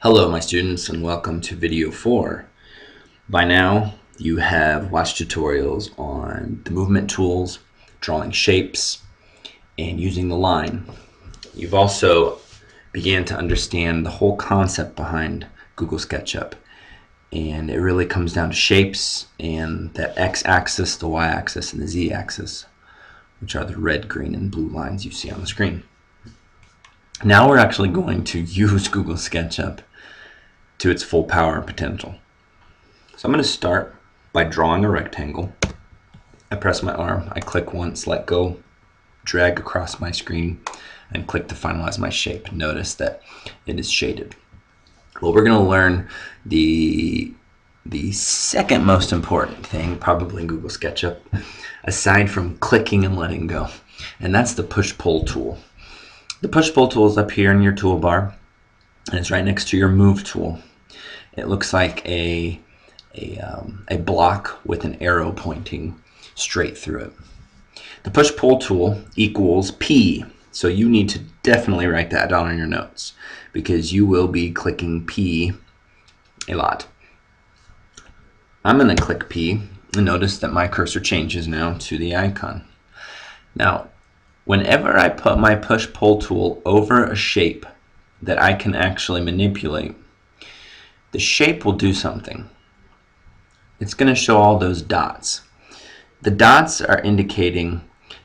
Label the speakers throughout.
Speaker 1: Hello my students and welcome to video 4. By now you have watched tutorials on the movement tools, drawing shapes, and using the line. You've also began to understand the whole concept behind Google SketchUp, and it really comes down to shapes and that x-axis, the y-axis, and the z-axis, which are the red, green, and blue lines you see on the screen. Now we're actually going to use Google SketchUp to its full power and potential. So I'm going to start by drawing a rectangle. I press my arm, I click once, let go, drag across my screen, and click to finalize my shape. Notice that it is shaded. Well, we're going to learn the second most important thing, probably in Google SketchUp, aside from clicking and letting go, and that's the push-pull tool. The push-pull tool is up here in your toolbar, and it's right next to your move tool. It looks like a block with an arrow pointing straight through it. The push-pull tool equals P, so you need to definitely write that down in your notes because you will be clicking P a lot. I'm going to click P and notice that my cursor changes now to the icon. Now, whenever I put my push-pull tool over a shape that I can actually manipulate, the shape will do something. It's going to show all those dots. The dots are indicating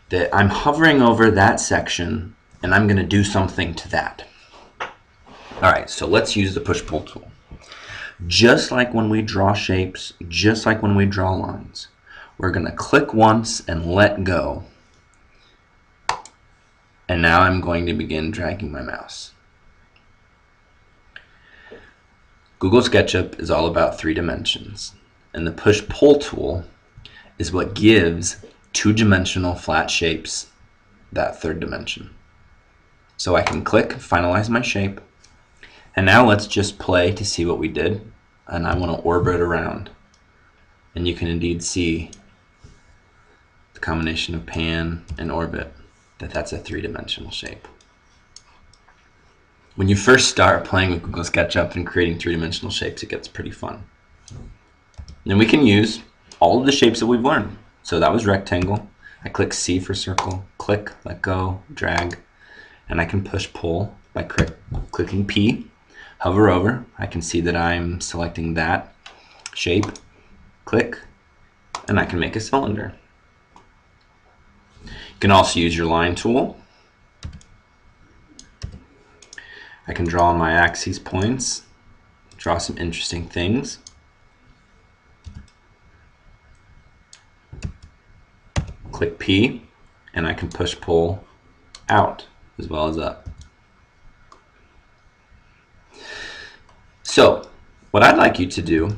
Speaker 1: that I'm hovering over that section and I'm going to do something to that. Alright, so let's use the push-pull tool. Just like when we draw shapes, just like when we draw lines, we're going to click once and let go. And now I'm going to begin dragging my mouse. Google SketchUp is all about 3 dimensions, and the push-pull tool is what gives 2-dimensional flat shapes that 3rd dimension. So I can click, finalize my shape, and now let's just play to see what we did, and I want to orbit around. And you can indeed see the combination of pan and orbit, that's a 3-dimensional shape. When you first start playing with Google SketchUp and creating 3-dimensional shapes, it gets pretty fun. Then we can use all of the shapes that we've learned. So that was rectangle. I click C for circle, click, let go, drag, and I can push pull by clicking P, hover over. I can see that I'm selecting that shape, click, and I can make a cylinder. You can also use your line tool. I can draw on my axes points, draw some interesting things. Click P, and I can push pull out as well as up. So what I'd like you to do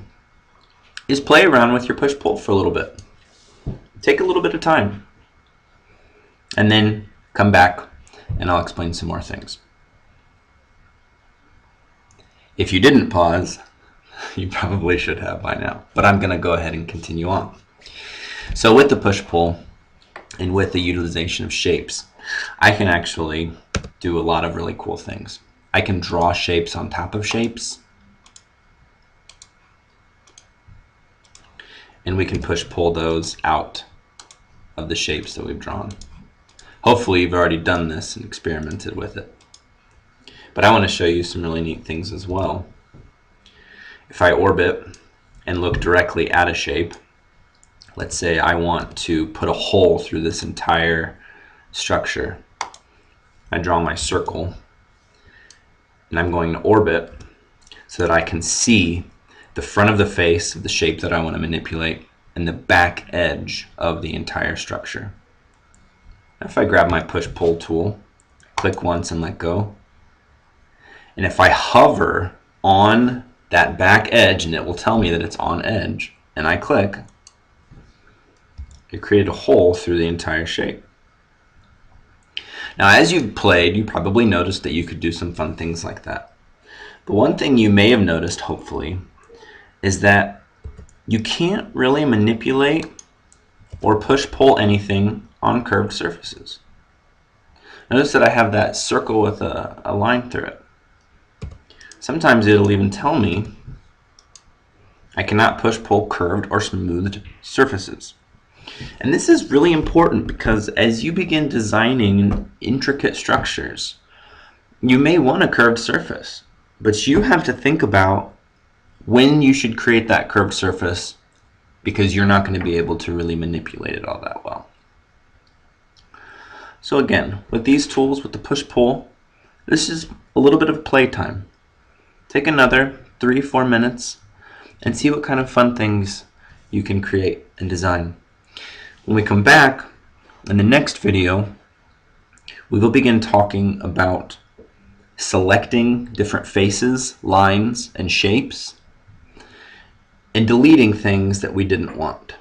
Speaker 1: is play around with your push pull for a little bit. Take a little bit of time and then come back and I'll explain some more things. If you didn't pause, you probably should have by now, but I'm going to go ahead and continue on. So with the push-pull and with the utilization of shapes, I can actually do a lot of really cool things. I can draw shapes on top of shapes, and we can push-pull those out of the shapes that we've drawn. Hopefully you've already done this and experimented with it. But I want to show you some really neat things as well. If I orbit and look directly at a shape, let's say I want to put a hole through this entire structure. I draw my circle and I'm going to orbit so that I can see the front of the face of the shape that I want to manipulate and the back edge of the entire structure. If I grab my push-pull tool, click once and let go, and if I hover on that back edge, and it will tell me that it's on edge, and I click, it created a hole through the entire shape. Now as you've played, you probably noticed that you could do some fun things like that. But one thing you may have noticed, hopefully, is that you can't really manipulate or push-pull anything on curved surfaces. Notice that I have that circle with a line through it. Sometimes it'll even tell me I cannot push, pull curved or smoothed surfaces. And this is really important because as you begin designing intricate structures, you may want a curved surface, but you have to think about when you should create that curved surface, because you're not going to be able to really manipulate it all that well. So again, with these tools, with the push-pull, this is a little bit of playtime. Take another 3-4 minutes and see what kind of fun things you can create and design. When we come back in the next video, we will begin talking about selecting different faces, lines, and shapes, and deleting things that we didn't want.